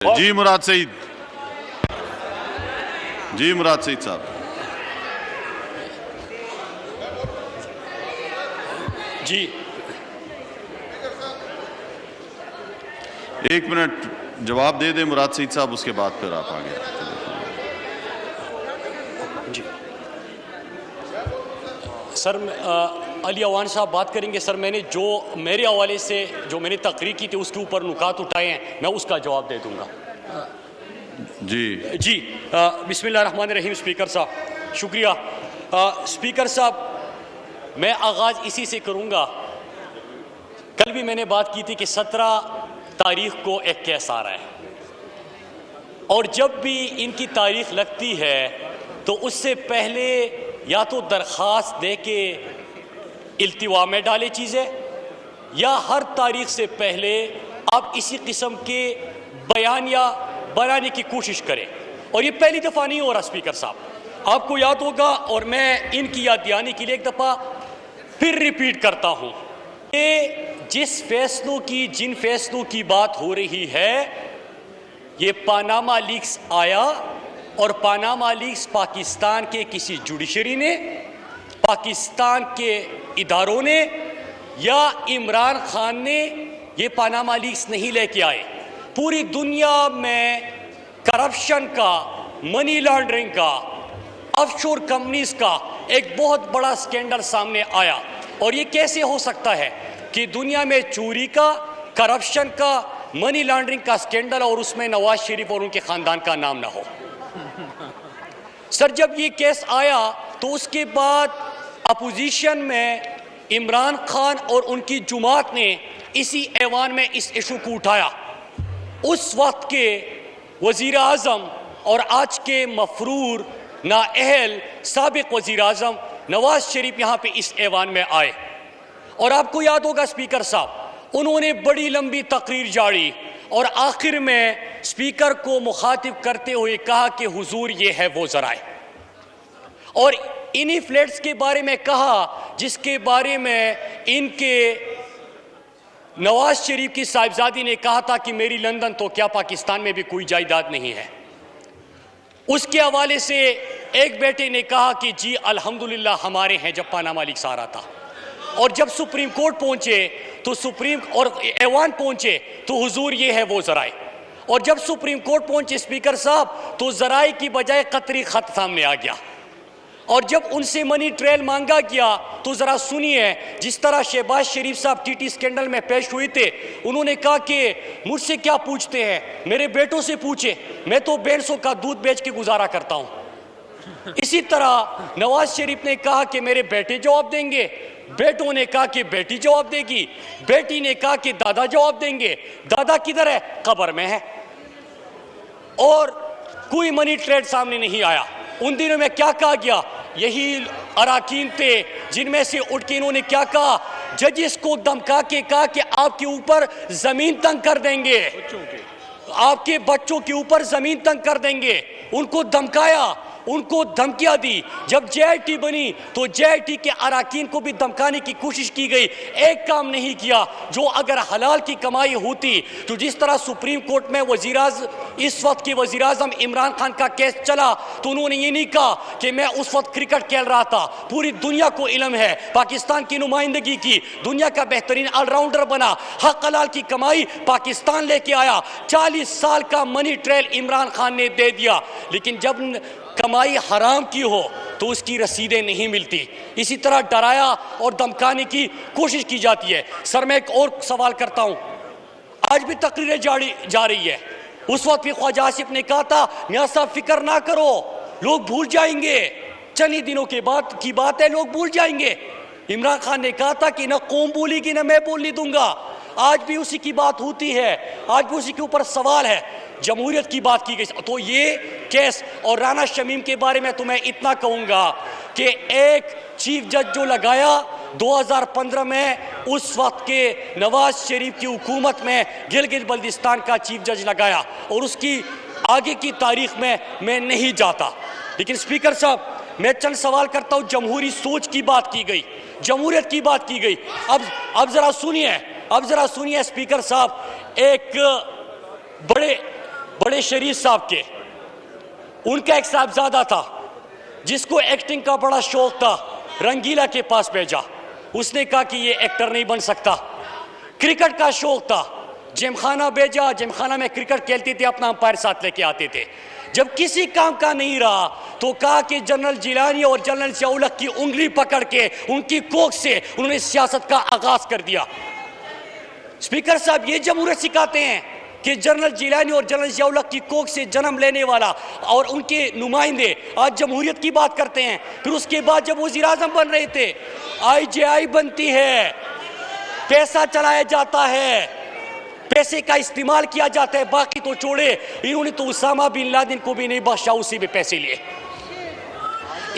जी मुराद सईद, जी मुराद सईद साहब। जी एक मिनट जवाब दे दें मुराद सईद साहब, उसके बाद फिर आप आगे। जी सर, अली अवान साहब बात करेंगे। सर, मैंने जो मेरे हवाले से जो मैंने तकरीर की थी उसके ऊपर नुकात उठाए हैं, मैं उसका जवाब दे दूंगा। जी बिस्मिल्लाहिर्रहमानिर्रहीम। स्पीकर साहब शुक्रिया। स्पीकर साहब, मैं आगाज़ इसी से करूंगा। कल भी मैंने बात की थी कि 17 तारीख को एक केस आ रहा है, और जब भी इनकी तारीख लगती है तो उससे पहले या तो दरख्वास्त दे के इल्तिवा में डाले चीज़ें, या हर तारीख से पहले आप इसी किस्म के बयान या बनाने की कोशिश करें। और ये पहली दफ़ा नहीं हो रहा स्पीकर साहब, आपको याद होगा, और मैं इनकी याद दिलाने के लिए एक दफ़ा फिर रिपीट करता हूँ कि जिन फैसलों की बात हो रही है, ये पानामा लीक्स आया, और पानामा लीक्स पाकिस्तान के किसी जुडिशरी ने, पाकिस्तान के इदारों ने या इमरान खान ने ये पानामा लीक्स नहीं लेके आए। पूरी दुनिया में करप्शन का, मनी लॉन्ड्रिंग का, ऑफशोर कंपनीज का एक बहुत बड़ा स्कैंडल सामने आया। और ये कैसे हो सकता है कि दुनिया में चोरी का, करप्शन का, मनी लॉन्ड्रिंग का स्कैंडल और उसमें नवाज शरीफ और उनके खानदान का नाम ना हो। सर, जब ये केस आया तो उसके बाद अपोजिशन में इमरान खान और उनकी जुमात ने इसी ऐवान में इस इशू को उठाया। उस वक्त के वजीर आज़म और आज के मफरूर नाअहल साबिक वजीर आज़म नवाज शरीफ यहाँ पे इस ऐवान में आए, और आपको याद होगा स्पीकर साहब, उन्होंने बड़ी लंबी तकरीर जारी और आखिर में स्पीकर को मुखातिब करते हुए कहा कि हुजूर ये है वो ज़राए, और इन्हीं फ्लैट्स के बारे में कहा जिसके बारे में इनके नवाज शरीफ की साहिबजादी ने कहा था कि मेरी लंदन तो क्या पाकिस्तान में भी कोई जायदाद नहीं है। उसके हवाले से एक बेटे ने कहा कि जी अल्हम्दुलिल्लाह हमारे हैं जब पानामा लीक्स आ रहा था, और जब सुप्रीम कोर्ट पहुंचे तो सुप्रीम और ऐवान पहुंचे तो हुजूर ये है वो ज़राए, और जब सुप्रीम कोर्ट पहुंचे स्पीकर साहब तो ज़राए की बजाय कतरी खत सामने आ गया। और जब उनसे मनी ट्रेल मांगा गया तो ज़रा सुनिए, जिस तरह शहबाज शरीफ साहब टीटी स्कैंडल में पेश हुए थे, उन्होंने कहा कि मुझसे क्या पूछते हैं, मेरे बेटों से पूछे, मैं तो 150 का दूध बेच के गुजारा करता हूँ। इसी तरह नवाज शरीफ ने कहा कि मेरे बेटे जवाब देंगे, बेटों ने कहा कि बेटी जवाब देगी, बेटी ने कहा कि दादा जवाब देंगे। दादा किधर है? कब्र में है। और कोई मनी ट्रेड सामने नहीं आया। उन दिनों में क्या कहा गया? यही अराकीन थे जिनमें से उठ के इन्होंने क्या कहा, जजिस को धमका के कहा कि आपके ऊपर जमीन तंग कर देंगे, आपके बच्चों के ऊपर जमीन तंग कर देंगे। उनको धमकाया, उनको धमकियां दी। जब जेआईटी बनी तो जेआईटी के अराकीन को भी धमकाने की कोशिश की गई। एक काम नहीं किया जो अगर हलाल की कमाई होती तो जिस तरह सुप्रीम कोर्ट में इस वक्त के वजीर आजम इमरान खान का केस चला तो उन्होंने ये नहीं कहा कि मैं उस वक्त क्रिकेट खेल रहा था। पूरी दुनिया को इल्म है, पाकिस्तान की नुमाइंदगी की, दुनिया का बेहतरीन ऑलराउंडर बना, हक हलाल की कमाई पाकिस्तान लेके आया। 40 साल का मनी ट्रेल इमरान खान ने दे दिया, लेकिन जब कमाई हराम की हो तो उसकी रसीदें नहीं मिलती। इसी तरह डराया और धमकाने की कोशिश की जाती है। सर, मैं एक और सवाल करता हूं, आज भी तकरीरें जा रही है। उस वक्त भी ख्वाजा आसिफ ने कहा था मियां साहब फिक्र ना करो, लोग भूल जाएंगे, चंद ही दिनों के बाद की बात है, लोग भूल जाएंगे। इमरान खान ने कहा था कि ना कौम बोलेगी ना मैं बोलने दूंगा। आज भी उसी की बात होती है, आज भी उसी के ऊपर सवाल है। जमहूरियत की बात की गई तो ये केस, और राना शमीम के बारे में तो मैं इतना कहूँगा कि एक चीफ जज जो लगाया 2015 में, उस वक्त के नवाज शरीफ की हुकूमत में गिलगित बल्दिस्तान का चीफ जज लगाया, और उसकी आगे की तारीख में मैं नहीं जाता। लेकिन स्पीकर साहब, मैं चंद सवाल करता हूँ। जमहूरी सोच की बात की गई, जमहूरियत की बात की गई। अब जरा सुनिए स्पीकर साहब, एक बड़े परवेज शरीफ साहब के, उनका एक साहबजादा था जिसको एक्टिंग का बड़ा शौक था, रंगीला के पास भेजा। उसने कहा कि ये एक्टर नहीं बन सकता। क्रिकेट का शौक था, जिमखाना भेजा, जिमखाना में क्रिकेट खेलते थे, अपना अंपायर साथ लेके आते थे। जब किसी काम का नहीं रहा तो कहा कि जनरल जिलानी और जनरल ज़िया-उल-हक की उंगली पकड़ के उनकी कोख से उन्होंने सियासत का आगाज कर दिया। स्पीकर साहब, ये जमहूरियत सिखाते हैं कि जनरल जिलानी और जनरल ज़िया-उल-हक की कोख से जन्म लेने वाला और उनके नुमाइंदे आज जमहूरियत की बात करते हैं। फिर उसके बाद जब वज़ीर आज़म बन रहे थे, IJI बनती है, पैसा चलाया जाता है, पैसे का इस्तेमाल किया जाता है, बाकी तो छोड़े, इन्होंने तो उसामा बिन लादेन को भी नहीं बख्शा, उसी में पैसे लिए।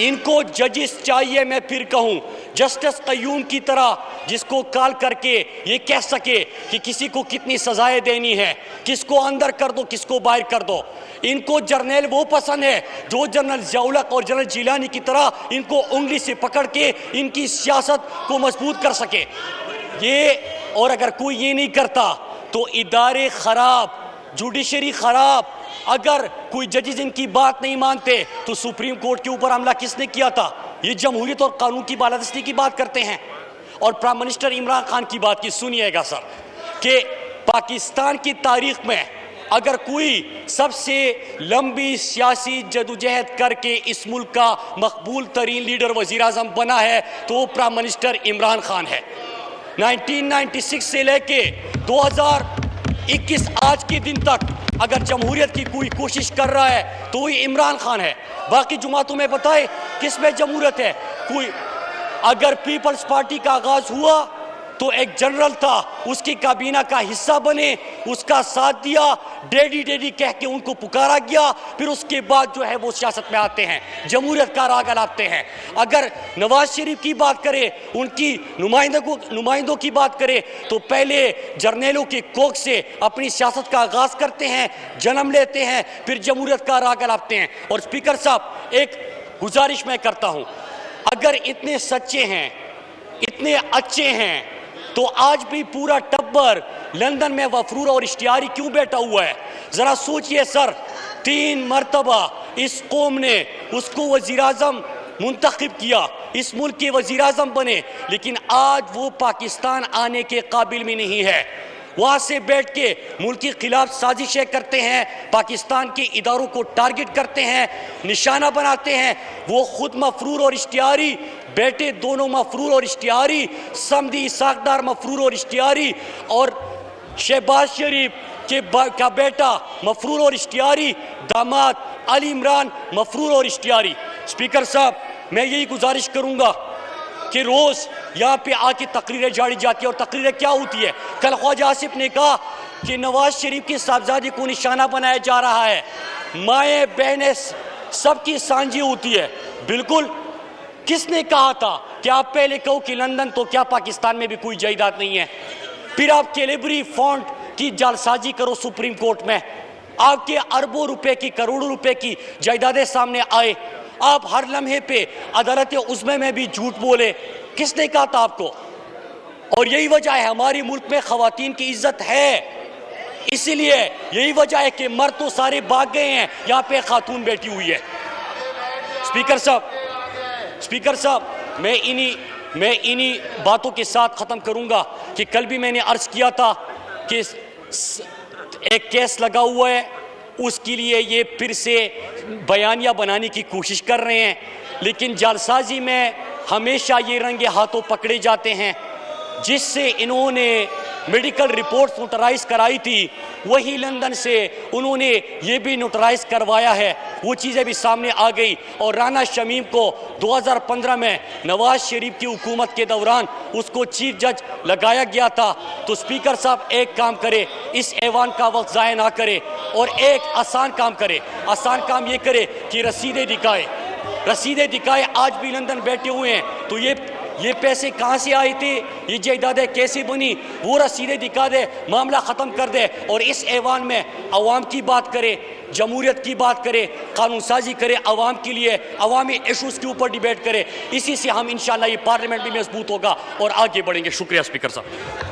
इनको जजिस चाहिए, मैं फिर कहूं, जस्टिस कय्यूम की तरह, जिसको कॉल करके ये कह सके कि किसी को कितनी सजाएं देनी है, किसको अंदर कर दो, किसको बाहर कर दो। इनको जर्नल वो पसंद है जो जनरल ज़िया-उल-हक और जनरल जिलानी की तरह इनको उंगली से पकड़ के इनकी सियासत को मजबूत कर सके। ये, और अगर कोई ये नहीं करता तो इदारे खराब, जुडिशरी खराब। अगर कोई जजेस इनकी बात नहीं मानते तो सुप्रीम कोर्ट के ऊपर हमला किसने किया था? ये जमहूरियत और कानून की बालादस्ती की बात करते हैं। और प्राइम मिनिस्टर इमरान खान की बात की सुनिएगा सर, कि पाकिस्तान की तारीख में अगर कोई सबसे लंबी सियासी जदोजहद करके इस मुल्क का मकबूल तरीन लीडर वजीर आज़म बना है तो वो प्राइम मिनिस्टर इमरान खान है। 1996 से लेके 2021 आज के दिन तक अगर जमहूरियत की कोई कोशिश कर रहा है तो ये इमरान खान है। बाकी जुमातों में बताए किस में जमहूरियत है? कोई, अगर पीपल्स पार्टी का आगाज हुआ तो एक जनरल था, उसकी काबीना का हिस्सा बने, उसका साथ दिया, डैडी डैडी कह के उनको पुकारा गया, फिर उसके बाद जो है वो सियासत में आते हैं, जमहूरियत का राग लाते हैं। अगर नवाज शरीफ की बात करें, उनकी नुमाइंदों की बात करें तो पहले जर्नैलों के कोख से अपनी सियासत का आगाज करते हैं, जन्म लेते हैं, फिर जमहूरियत का राग लाते हैं। और स्पीकर साहब, एक गुजारिश मैं करता हूं, अगर इतने सच्चे हैं, इतने अच्छे हैं, तो आज भी पूरा टब्बर लंदन में वफरूर और इश्तिहारी क्यों बैठा हुआ है? जरा सोचिए सर, 3 मरतबा इस कौम ने उसको वजीर आज़म मुंतखब किया, इस मुल्क के वजीर आज़म बने, लेकिन आज वो पाकिस्तान आने के काबिल भी नहीं है। वहाँ से बैठ के मुल्क के खिलाफ साजिशें करते हैं, पाकिस्तान के इदारों को टारगेट करते हैं, निशाना बनाते हैं। वो खुद मफरूर और इश्तिहारी, बेटे दोनों मफरूर और इश्तिहारी, समदी साकदार मफरूर और इश्तिहारी, और शहबाज शरीफ का बेटा मफरूर और इश्तिहारी, दामाद अली इमरान मफरूर और इश्तिहारी। स्पीकर साहब, मैं यही गुजारिश करूंगा कि रोज यहाँ पे आके तकरीरें जारी जाती है, और तकरीरें क्या होती है? कल ख्वाजा आसिफ ने कहा कि नवाज शरीफ के साहबजादे को निशाना बनाया जा रहा है, माएँ बहनें सबकी सांझी होती है। बिल्कुल, किसने कहा था कि आप पहले कहो कि लंदन तो क्या पाकिस्तान में भी कोई जायदाद नहीं है, फिर आप कैलिबरी फॉन्ट की जालसाजी करो सुप्रीम कोर्ट में, आपके अरबों रुपए की, करोड़ों रुपए की जायदादें सामने आए, आप हर लम्हे पे अदालत उज़्मा में भी झूठ बोले। किसने कहा था आपको? और यही वजह है हमारी मुल्क में खवातीन की इज्जत है, इसीलिए यही वजह है कि मर्द तो सारे भाग गए हैं, यहाँ पे खातून बैठी हुई है। स्पीकर साहब, मैं इन्हीं बातों के साथ ख़त्म करूंगा कि कल भी मैंने अर्ज किया था कि एक केस लगा हुआ है, उसके लिए ये फिर से बयानिया बनाने की कोशिश कर रहे हैं, लेकिन जालसाजी में हमेशा ये रंगे हाथों पकड़े जाते हैं। जिससे इन्होंने मेडिकल रिपोर्ट्स नोटराइज कराई थी, वही लंदन से उन्होंने ये भी नोटराइज करवाया है, वो चीज़ें भी सामने आ गई। और राना शमीम को 2015 में नवाज शरीफ की हुकूमत के दौरान उसको चीफ जज लगाया गया था। तो स्पीकर साहब, एक काम करे, इस ऐवान का वक्त ज़ाया ना करे और एक आसान काम करे। आसान काम ये करे कि रसीदें दिखाए। आज भी लंदन बैठे हुए हैं, तो ये पैसे कहाँ से आए थे, ये जायदादें कैसे बनी, वो रसीदें दिखा दे, मामला ख़त्म कर दे। और इस ऐवान में अवाम की बात करे, जमहूरियत की बात करे, कानून साजी करे, अवाम के लिए अवामी इशूज़ के ऊपर डिबेट करे। इसी से हम इंशाअल्लाह ये पार्लियामेंट भी मजबूत होगा और आगे बढ़ेंगे। शुक्रिया स्पीकर साहब।